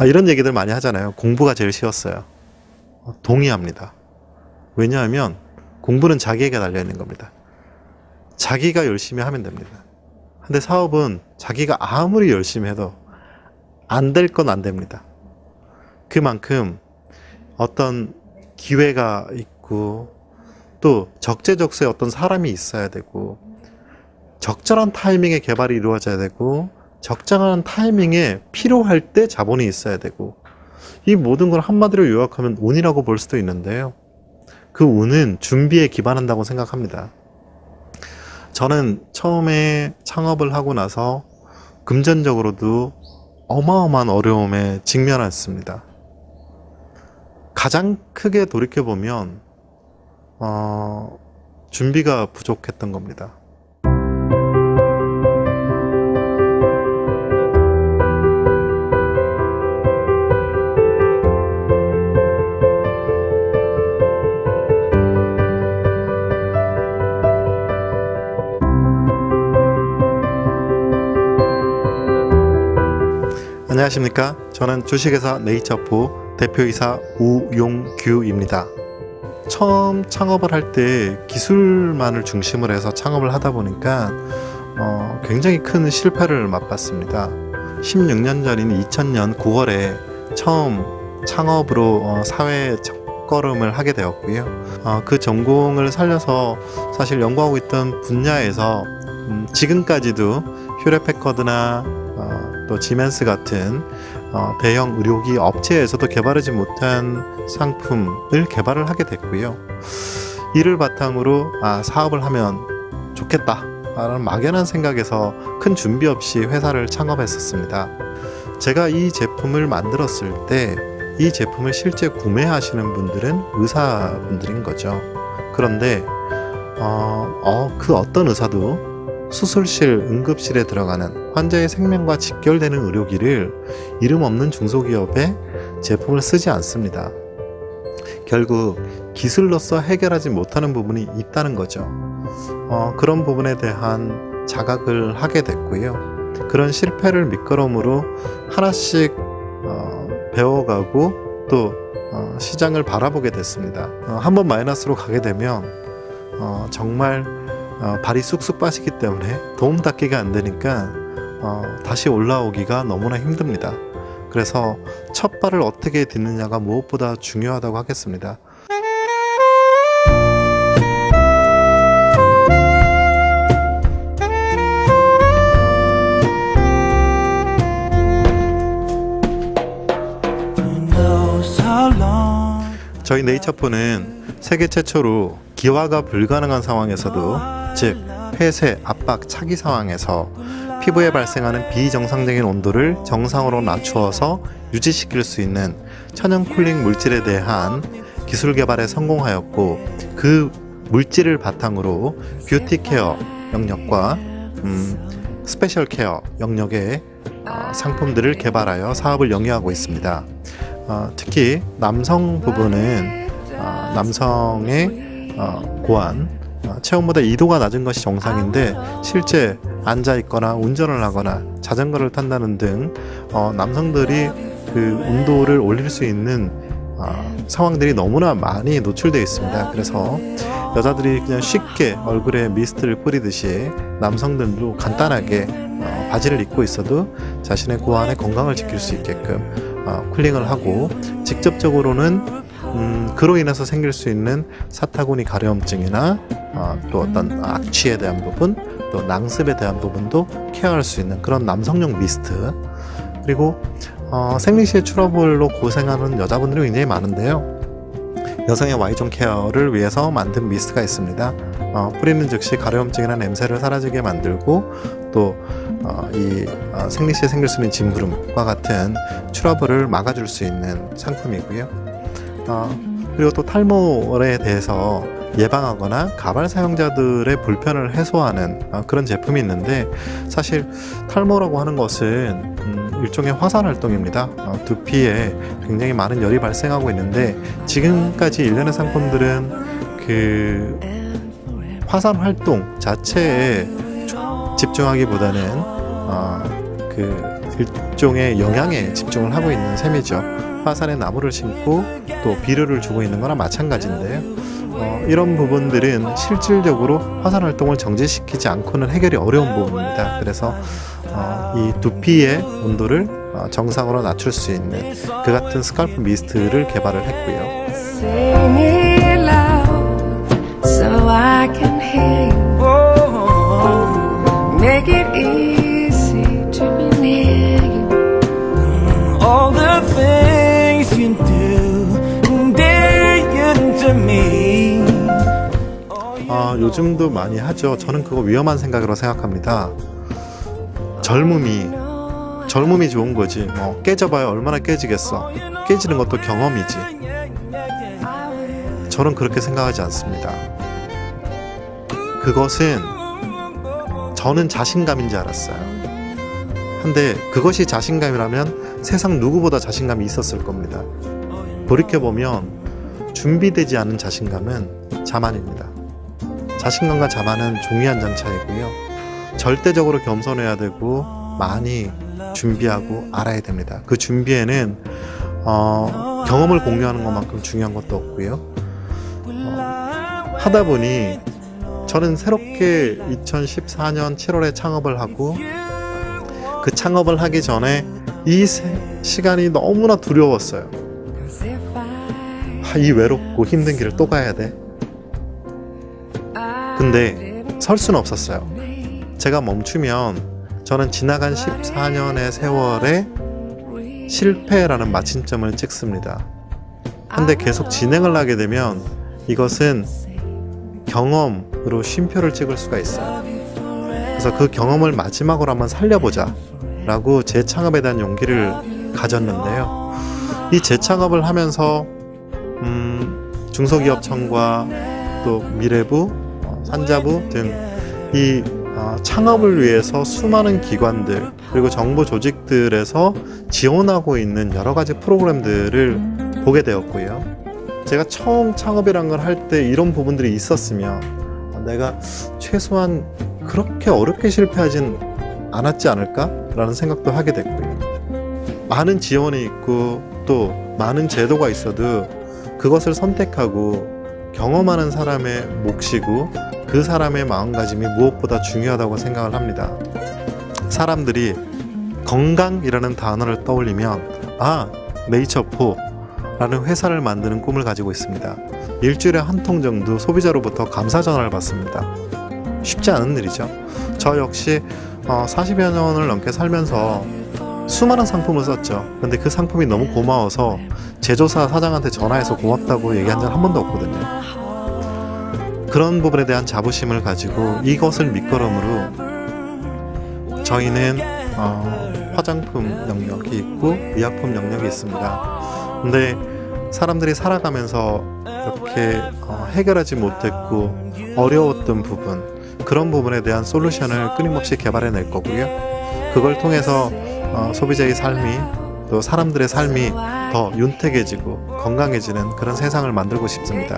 이런 얘기들 많이 하잖아요. 공부가 제일 쉬웠어요. 동의합니다. 왜냐하면 공부는 자기에게 달려있는 겁니다. 자기가 열심히 하면 됩니다. 근데 사업은 자기가 아무리 열심히 해도 안 될 건 안 됩니다. 그만큼 어떤 기회가 있고 또 적재적소에 어떤 사람이 있어야 되고 적절한 타이밍에 개발이 이루어져야 되고 적정한 타이밍에 필요할 때 자본이 있어야 되고 이 모든 걸 한마디로 요약하면 운이라고 볼 수도 있는데요. 그 운은 준비에 기반한다고 생각합니다. 저는 처음에 창업을 하고 나서 금전적으로도 어마어마한 어려움에 직면했습니다. 가장 크게 돌이켜보면 준비가 부족했던 겁니다. 안녕하십니까. 저는 주식회사 네이처포 대표이사 우용규입니다. 처음 창업을 할 때 기술만을 중심으로 해서 창업을 하다 보니까 굉장히 큰 실패를 맛봤습니다. 16년 전인 2000년 9월에 처음 창업으로 사회 첫걸음을 하게 되었고요. 그 전공을 살려서 사실 연구하고 있던 분야에서 지금까지도 휴렛패커드나 또 지멘스 같은 대형 의료기 업체에서도 개발하지 못한 상품을 개발을 하게 됐고요. 이를 바탕으로 사업을 하면 좋겠다 라는 막연한 생각에서 큰 준비 없이 회사를 창업했었습니다. 제가 이 제품을 만들었을 때 이 제품을 실제 구매하시는 분들은 의사분들인 거죠. 그런데 그 어떤 의사도 수술실, 응급실에 들어가는 환자의 생명과 직결되는 의료기를 이름 없는 중소기업에 제품을 쓰지 않습니다. 결국 기술로서 해결하지 못하는 부분이 있다는 거죠. 그런 부분에 대한 자각을 하게 됐고요. 그런 실패를 밑거름으로 하나씩 배워가고 또 시장을 바라보게 됐습니다. 한번 마이너스로 가게 되면 정말 발이 쑥쑥 빠지기 때문에 도움 닫기가 안 되니까 다시 올라오기가 너무나 힘듭니다. 그래서 첫 발을 어떻게 딛느냐가 무엇보다 중요하다고 하겠습니다. 저희 네이처포는 세계 최초로 기화가 불가능한 상황에서도 즉 폐쇄, 압박, 차기 상황에서 피부에 발생하는 비정상적인 온도를 정상으로 낮추어서 유지시킬 수 있는 천연 쿨링 물질에 대한 기술 개발에 성공하였고 그 물질을 바탕으로 뷰티 케어 영역과 스페셜 케어 영역의 상품들을 개발하여 사업을 영위하고 있습니다. 특히 남성 부분은 남성의 고안 체온보다 2도가 낮은 것이 정상인데 실제 앉아 있거나 운전을 하거나 자전거를 탄다는 등 남성들이 그 온도를 올릴 수 있는 상황들이 너무나 많이 노출되어 있습니다. 그래서 여자들이 그냥 쉽게 얼굴에 미스트를 뿌리듯이 남성들도 간단하게 바지를 입고 있어도 자신의 고안의 건강을 지킬 수 있게끔 쿨링을 하고 직접적으로는 그로 인해서 생길 수 있는 사타구니 가려움증이나 또 어떤 악취에 대한 부분 또 낭습에 대한 부분도 케어할 수 있는 그런 남성용 미스트 그리고 생리시의 트러블로 고생하는 여자분들이 굉장히 많은데요. 여성의 Y존 케어를 위해서 만든 미스트가 있습니다. 뿌리는 즉시 가려움증이나 냄새를 사라지게 만들고 또 이 생리시에 생길 수 있는 진부름과 같은 트러블을 막아줄 수 있는 상품이고요. 그리고 또 탈모에 대해서 예방하거나 가발 사용자들의 불편을 해소하는 그런 제품이 있는데 사실 탈모라고 하는 것은 일종의 화산 활동입니다. 두피에 굉장히 많은 열이 발생하고 있는데 지금까지 일련의 상품들은 그 화산 활동 자체에 집중하기보다는 그 일종의 영양에 집중을 하고 있는 셈이죠. 화산에 나무를 심고 또 비료를 주고 있는 거나 마찬가지인데요. 이런 부분들은 실질적으로 화산 활동을 정지시키지 않고는 해결이 어려운 부분입니다. 그래서 이 두피의 온도를 정상으로 낮출 수 있는 그 같은 스칼프 미스트를 개발을 했고요. So I can hear you. Make it easy to be near you. All the things you do, day to me. 요즘도 많이 하죠. 저는 그거 위험한 생각으로 생각합니다. 젊음이 좋은 거지. 뭐 깨져봐야 얼마나 깨지겠어. 깨지는 것도 경험이지. 저는 그렇게 생각하지 않습니다. 그것은 저는 자신감인 줄 알았어요. 근데 그것이 자신감이라면 세상 누구보다 자신감이 있었을 겁니다. 돌이켜보면 준비되지 않은 자신감은 자만입니다. 자신감과 자만은 종이 한 장 차이고요. 절대적으로 겸손해야 되고 많이 준비하고 알아야 됩니다. 그 준비에는 경험을 공유하는 것만큼 중요한 것도 없고요. 하다 보니 저는 새롭게 2014년 7월에 창업을 하고 그 창업을 하기 전에 이 시간이 너무나 두려웠어요. 이 외롭고 힘든 길을 또 가야 돼. 근데 설 수는 없었어요. 제가 멈추면 저는 지나간 14년의 세월에 실패라는 마침점을 찍습니다. 근데 계속 진행을 하게 되면 이것은 경험으로 쉼표를 찍을 수가 있어요. 그래서 그 경험을 마지막으로 한번 살려보자 라고 재창업에 대한 용기를 가졌는데요. 이 재창업을 하면서 중소기업청과 또 미래부, 산자부 등 이 창업을 위해서 수많은 기관들 그리고 정부 조직들에서 지원하고 있는 여러 가지 프로그램들을 보게 되었고요. 제가 처음 창업이란 걸 할 때 이런 부분들이 있었으면 내가 최소한 그렇게 어렵게 실패하진 않았지 않을까? 라는 생각도 하게 됐고요. 많은 지원이 있고 또 많은 제도가 있어도 그것을 선택하고 경험하는 사람의 몫이고 그 사람의 마음가짐이 무엇보다 중요하다고 생각을 합니다. 사람들이 건강이라는 단어를 떠올리면 네이처포 라는 회사를 만드는 꿈을 가지고 있습니다. 일주일에 한 통 정도 소비자로부터 감사 전화를 받습니다. 쉽지 않은 일이죠. 저 역시 40여 년을 넘게 살면서 수많은 상품을 썼죠. 근데 그 상품이 너무 고마워서 제조사 사장한테 전화해서 고맙다고 얘기한 적 한 번도 없거든요. 그런 부분에 대한 자부심을 가지고 이것을 밑거름으로 저희는 화장품 영역이 있고 의약품 영역이 있습니다. 근데 사람들이 살아가면서 이렇게 해결하지 못했고 어려웠던 부분, 그런 부분에 대한 솔루션을 끊임없이 개발해낼 거고요. 그걸 통해서 소비자의 삶이 또 사람들의 삶이 더 윤택해지고 건강해지는 그런 세상을 만들고 싶습니다.